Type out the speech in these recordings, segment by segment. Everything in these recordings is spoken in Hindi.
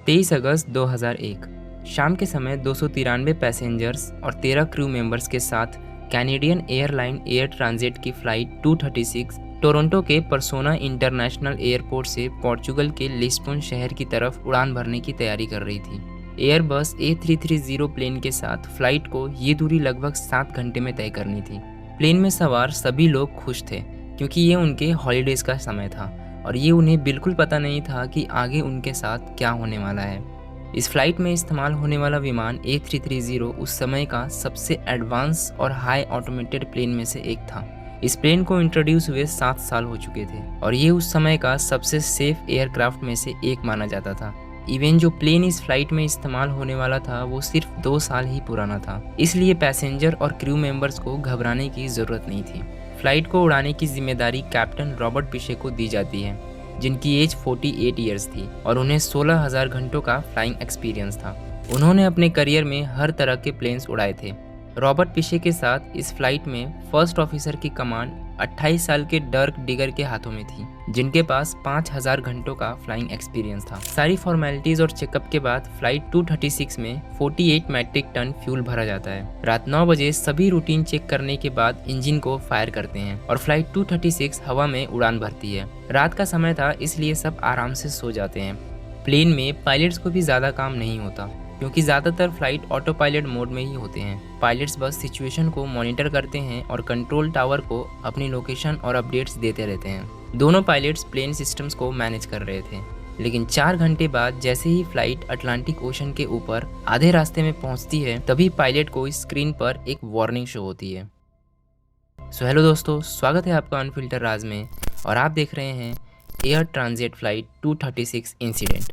23 अगस्त 2001 शाम के समय 293 पैसेंजर्स और 13 क्रू मेंबर्स के साथ कैनेडियन एयरलाइन एयर ट्रांजिट की फ़्लाइट 236 टोरंटो के परसोना इंटरनेशनल एयरपोर्ट से पोर्चुगल के लिस्बन शहर की तरफ उड़ान भरने की तैयारी कर रही थी। एयरबस A330 प्लेन के साथ फ्लाइट को ये दूरी लगभग 7 घंटे में तय करनी थी। प्लेन में सवार सभी लोग खुश थे क्योंकि ये उनके हॉलीडेज़ का समय था और ये उन्हें बिल्कुल पता नहीं था कि आगे उनके साथ क्या होने वाला है। इस फ्लाइट में इस्तेमाल होने वाला विमान A330 उस समय का सबसे एडवांस और हाई ऑटोमेटेड प्लेन में से एक था। इस प्लेन को इंट्रोड्यूस हुए 7 साल हो चुके थे और ये उस समय का सबसे सेफ एयरक्राफ्ट में से एक माना जाता था। इवन जो प्लेन इस फ्लाइट में इस्तेमाल होने वाला था वो सिर्फ 2 साल ही पुराना था, इसलिए पैसेंजर और क्रू मेंबर्स को घबराने की ज़रूरत नहीं थी। फ्लाइट को उड़ाने की जिम्मेदारी कैप्टन रॉबर्ट पिशे को दी जाती है, जिनकी एज 48 ईयर्स थी और उन्हें 16,000 घंटों का फ्लाइंग एक्सपीरियंस था। उन्होंने अपने करियर में हर तरह के प्लेन्स उड़ाए थे। रॉबर्ट पिशे के साथ इस फ्लाइट में फर्स्ट ऑफिसर की कमांड 28 साल के डर्क डिगर के हाथों में थी, जिनके पास 5,000 घंटों का फ्लाइंग एक्सपीरियंस था। सारी फॉर्मेलिटीज और चेकअप के बाद फ्लाइट 236 में 48 मैट्रिक टन फ्यूल भरा जाता है। रात 9 बजे सभी रूटीन चेक करने के बाद इंजन को फायर करते हैं और फ्लाइट 236 हवा में उड़ान भरती है। रात का समय था, इसलिए सब आराम से सो जाते हैं। प्लेन में पायलट्स को भी ज़्यादा काम नहीं होता क्योंकि ज़्यादातर फ्लाइट ऑटो पायलट मोड में ही होते हैं। पायलट्स बस सिचुएशन को मॉनिटर करते हैं और कंट्रोल टावर को अपनी लोकेशन और अपडेट्स देते रहते हैं। दोनों पायलट्स प्लेन सिस्टम्स को मैनेज कर रहे थे, लेकिन 4 घंटे बाद जैसे ही फ्लाइट अटलांटिक ओशन के ऊपर आधे रास्ते में पहुंचती है, तभी पायलट को स्क्रीन पर एक वार्निंग शो होती है। हेलो दोस्तों, स्वागत है आपका अनफिल्टर राज में और आप देख रहे हैं एयर ट्रांजिट फ्लाइट 236 इंसिडेंट।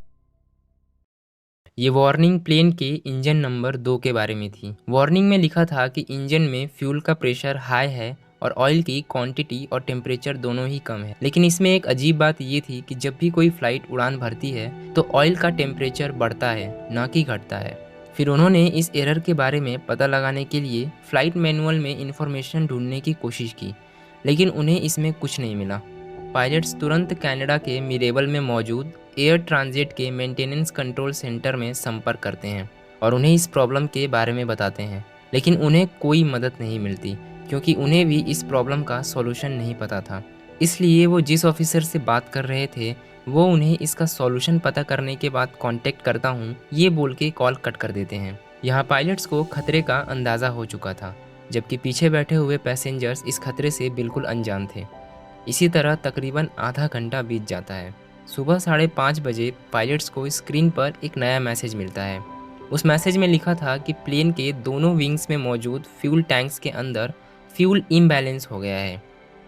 ये वार्निंग प्लेन के इंजन नंबर 2 के बारे में थी। वार्निंग में लिखा था कि इंजन में फ्यूल का प्रेशर हाई है और ऑयल की क्वांटिटी और टेम्परेचर दोनों ही कम है। लेकिन इसमें एक अजीब बात ये थी कि जब भी कोई फ्लाइट उड़ान भरती है तो ऑयल का टेम्परेचर बढ़ता है, ना कि घटता है। फिर उन्होंने इस एरर के बारे में पता लगाने के लिए फ्लाइट मैनुअल में इंफॉर्मेशन ढूंढने की कोशिश की, लेकिन उन्हें इसमें कुछ नहीं मिला। पायलट्स तुरंत कनाडा के मिरेबल में मौजूद एयर ट्रांजिट के मेंटेनेंस कंट्रोल सेंटर में संपर्क करते हैं और उन्हें इस प्रॉब्लम के बारे में बताते हैं, लेकिन उन्हें कोई मदद नहीं मिलती क्योंकि उन्हें भी इस प्रॉब्लम का सॉल्यूशन नहीं पता था। इसलिए वो जिस ऑफिसर से बात कर रहे थे वो उन्हें इसका सॉल्यूशन पता करने के बाद कांटेक्ट करता हूँ ये बोल के कॉल कट कर देते हैं। यहाँ पायलट्स को खतरे का अंदाज़ा हो चुका था, जबकि पीछे बैठे हुए पैसेंजर्स इस खतरे से बिल्कुल अनजान थे। इसी तरह तकरीबन आधा घंटा बीत जाता है। सुबह 5:30 बजे पायलट्स को स्क्रीन पर एक नया मैसेज मिलता है। उस मैसेज में लिखा था कि प्लेन के दोनों विंग्स में मौजूद फ्यूल टैंक्स के अंदर फ्यूल इम्बैलेंस हो गया है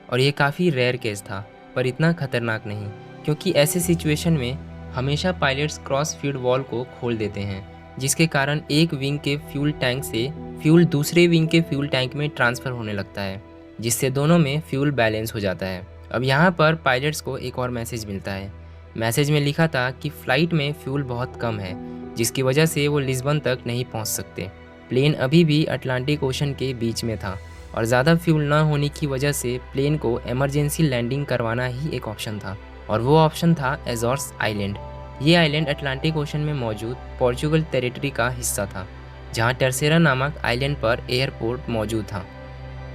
और ये काफ़ी रेयर केस था, पर इतना खतरनाक नहीं क्योंकि ऐसे सिचुएशन में हमेशा पायलट्स क्रॉस फीड वॉल को खोल देते हैं, जिसके कारण एक विंग के फ्यूल टैंक से फ्यूल दूसरे विंग के फ्यूल टैंक में ट्रांसफ़र होने लगता है, जिससे दोनों में फ्यूल बैलेंस हो जाता है। अब यहाँ पर पायलट्स को एक और मैसेज मिलता है। मैसेज में लिखा था कि फ़्लाइट में फ्यूल बहुत कम है, जिसकी वजह से वो लिस्बन तक नहीं पहुँच सकते। प्लेन अभी भी अटलांटिक ओशन के बीच में था और ज़्यादा फ्यूल न होने की वजह से प्लेन को इमरजेंसी लैंडिंग करवाना ही एक ऑप्शन था, और वो ऑप्शन था एजोर्स आइलैंड। ये आइलैंड अटलांटिक ओशन में मौजूद पोर्चुगल टेरिटरी का हिस्सा था, जहाँ टर्सेरा नामक आइलैंड पर एयरपोर्ट मौजूद था।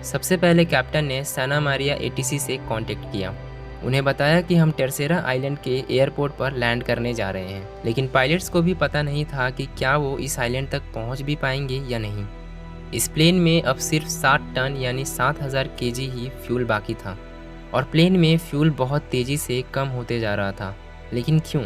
सबसे पहले कैप्टन ने साना मारिया ATC से कांटेक्ट किया। उन्हें बताया कि हम टर्सेरा आइलैंड के एयरपोर्ट पर लैंड करने जा रहे हैं, लेकिन पायलट्स को भी पता नहीं था कि क्या वो इस आइलैंड तक पहुंच भी पाएंगे या नहीं। इस प्लेन में अब सिर्फ 60 टन यानी 7,000 kg ही फ्यूल बाकी था और प्लेन में फ्यूल बहुत तेज़ी से कम होते जा रहा था। लेकिन क्यों?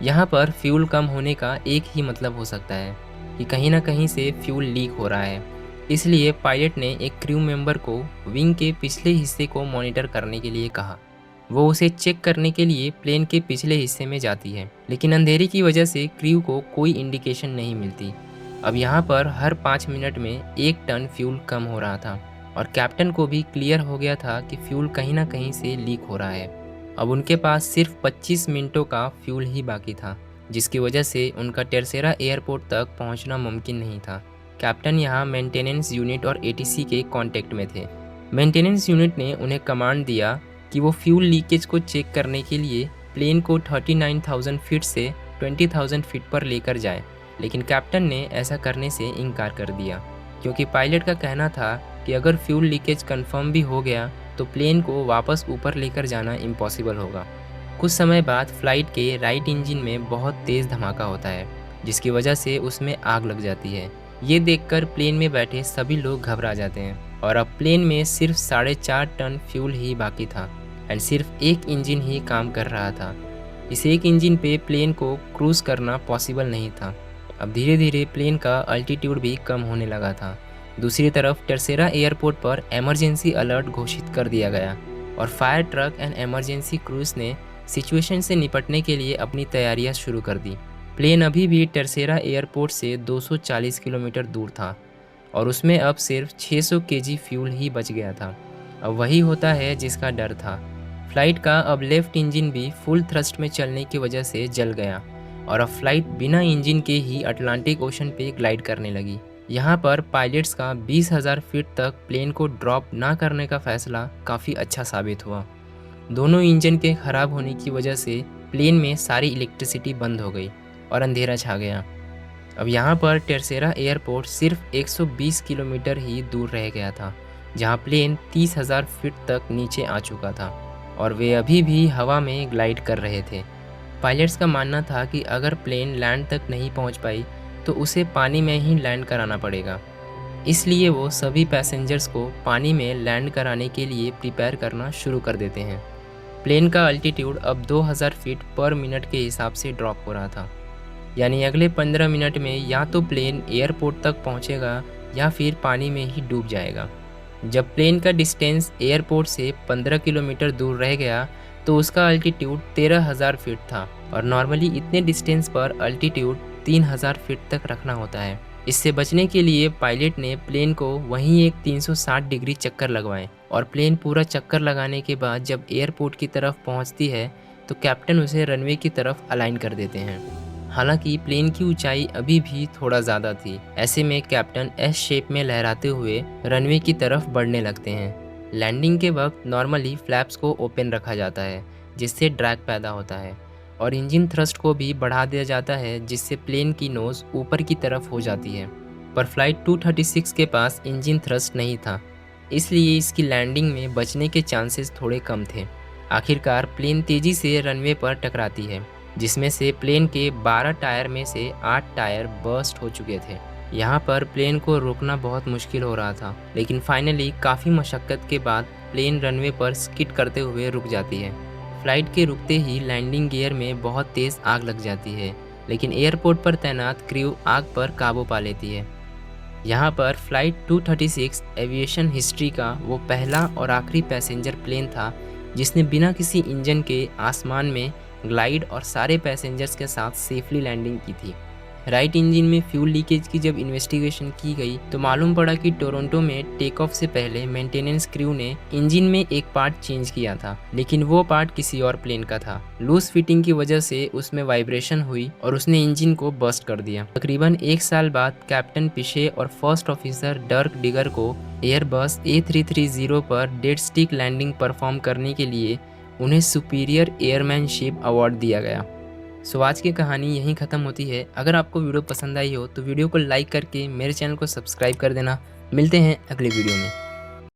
यहाँ पर फ्यूल कम होने का एक ही मतलब हो सकता है कि कहीं ना कहीं से फ्यूल लीक हो रहा है। इसलिए पायलट ने एक क्रू मेंबर को विंग के पिछले हिस्से को मॉनिटर करने के लिए कहा। वो उसे चेक करने के लिए प्लेन के पिछले हिस्से में जाती है, लेकिन अंधेरे की वजह से क्रू को कोई इंडिकेशन नहीं मिलती। अब यहाँ पर हर 5 मिनट में 1 टन फ्यूल कम हो रहा था और कैप्टन को भी क्लियर हो गया था कि फ्यूल कहीं ना कहीं से लीक हो रहा है। अब उनके पास सिर्फ 25 मिनटों का फ्यूल ही बाकी था, जिसकी वजह से उनका टर्सेरा एयरपोर्ट तक पहुँचना मुमकिन नहीं था। कैप्टन यहाँ मेंटेनेंस यूनिट और ATC के कांटेक्ट में थे। मेंटेनेंस यूनिट ने उन्हें कमांड दिया कि वो फ्यूल लीकेज को चेक करने के लिए प्लेन को 39,000 फीट से 20,000 फीट पर लेकर जाए, लेकिन कैप्टन ने ऐसा करने से इनकार कर दिया क्योंकि पायलट का कहना था कि अगर फ्यूल लीकेज कंफर्म भी हो गया तो प्लेन को वापस ऊपर लेकर जाना इम्पॉसिबल होगा। कुछ समय बाद फ्लाइट के राइट इंजन में बहुत तेज़ धमाका होता है, जिसकी वजह से उसमें आग लग जाती है। ये देखकर प्लेन में बैठे सभी लोग घबरा जाते हैं और अब प्लेन में सिर्फ 4.5 टन फ्यूल ही बाकी था एंड सिर्फ एक इंजन ही काम कर रहा था। इस एक इंजन पे प्लेन को क्रूज करना पॉसिबल नहीं था। अब धीरे धीरे प्लेन का अल्टीट्यूड भी कम होने लगा था। दूसरी तरफ टर्सेरा एयरपोर्ट पर इमरजेंसी अलर्ट घोषित कर दिया गया और fire truck and emergency cruise ने सिचुएशन से निपटने के लिए अपनी तैयारियां शुरू कर दी। प्लेन अभी भी टर्सेरा एयरपोर्ट से 240 किलोमीटर दूर था और उसमें अब सिर्फ 600 केजी फ्यूल ही बच गया था। अब वही होता है जिसका डर था। फ्लाइट का अब लेफ्ट इंजन भी फुल थ्रस्ट में चलने की वजह से जल गया और अब फ्लाइट बिना इंजन के ही अटलांटिक ओशन पे ग्लाइड करने लगी। यहाँ पर पायलट्स का 20,000 फीट तक प्लेन को ड्रॉप ना करने का फैसला काफ़ी अच्छा साबित हुआ। दोनों इंजन के खराब होने की वजह से प्लेन में सारी इलेक्ट्रिसिटी बंद हो गई और अंधेरा छा गया। अब यहाँ पर टर्सेरा एयरपोर्ट सिर्फ 120 किलोमीटर ही दूर रह गया था, जहाँ प्लेन 30,000 फीट तक नीचे आ चुका था और वे अभी भी हवा में ग्लाइड कर रहे थे। पायलट्स का मानना था कि अगर प्लेन लैंड तक नहीं पहुँच पाई तो उसे पानी में ही लैंड कराना पड़ेगा। इसलिए वो सभी पैसेंजर्स को पानी में लैंड कराने के लिए प्रिपेयर करना शुरू कर देते हैं। प्लेन का अल्टीट्यूड अब 2000 फीट पर मिनट के हिसाब से ड्रॉप हो रहा था, यानी अगले 15 मिनट में या तो प्लेन एयरपोर्ट तक पहुंचेगा या फिर पानी में ही डूब जाएगा। जब प्लेन का डिस्टेंस एयरपोर्ट से 15 किलोमीटर दूर रह गया तो उसका अल्टीट्यूड 13,000 फीट था और नॉर्मली इतने डिस्टेंस पर अल्टीट्यूड 3,000 फीट तक रखना होता है। इससे बचने के लिए पायलट ने प्लेन को वहीं एक 360 डिग्री चक्कर लगवाए और प्लेन पूरा चक्कर लगाने के बाद जब एयरपोर्ट की तरफ पहुंचती है तो कैप्टन उसे रनवे की तरफ अलाइन कर देते हैं। हालांकि प्लेन की ऊंचाई अभी भी थोड़ा ज़्यादा थी, ऐसे में कैप्टन एस शेप में लहराते हुए रनवे की तरफ बढ़ने लगते हैं। लैंडिंग के वक्त नॉर्मली फ्लैप्स को ओपन रखा जाता है जिससे ड्रैग पैदा होता है और इंजन थ्रस्ट को भी बढ़ा दिया जाता है जिससे प्लेन की नोज़ ऊपर की तरफ हो जाती है। पर फ्लाइट 236 के पास इंजन थ्रस्ट नहीं था, इसलिए इसकी लैंडिंग में बचने के चांसेस थोड़े कम थे। आखिरकार प्लेन तेज़ी से रनवे पर टकराती है, जिसमें से प्लेन के 12 टायर में से 8 टायर बर्स्ट हो चुके थे। यहाँ पर प्लेन को रोकना बहुत मुश्किल हो रहा था, लेकिन फाइनली काफ़ी मशक्क़त के बाद प्लेन रनवे पर स्किड करते हुए रुक जाती है। फ्लाइट के रुकते ही लैंडिंग गियर में बहुत तेज़ आग लग जाती है, लेकिन एयरपोर्ट पर तैनात क्रू आग पर काबू पा लेती है। यहाँ पर फ्लाइट 236 एविएशन हिस्ट्री का वो पहला और आखिरी पैसेंजर प्लेन था जिसने बिना किसी इंजन के आसमान में ग्लाइड और सारे पैसेंजर्स के साथ सेफली लैंडिंग की थी। राइट इंजन में फ्यूल लीकेज की जब इन्वेस्टिगेशन की गई तो मालूम पड़ा कि टोरंटो में टेक ऑफ से पहले मेंटेनेंस क्रू ने इंजन में एक पार्ट चेंज किया था, लेकिन वो पार्ट किसी और प्लेन का था। लूज फिटिंग की वजह से उसमें वाइब्रेशन हुई और उसने इंजन को बर्स्ट कर दिया। तकरीबन 1 साल बाद कैप्टन पिशे और फर्स्ट ऑफिसर डर्क डिगर को एयरबस A330 पर डेड स्टिक लैंडिंग परफॉर्म करने के लिए उन्हें सुपीरियर एयरमैनशिप अवार्ड दिया गया। सो आज की कहानी यहीं ख़त्म होती है। अगर आपको वीडियो पसंद आई हो तो वीडियो को लाइक करके मेरे चैनल को सब्सक्राइब कर देना। मिलते हैं अगले वीडियो में।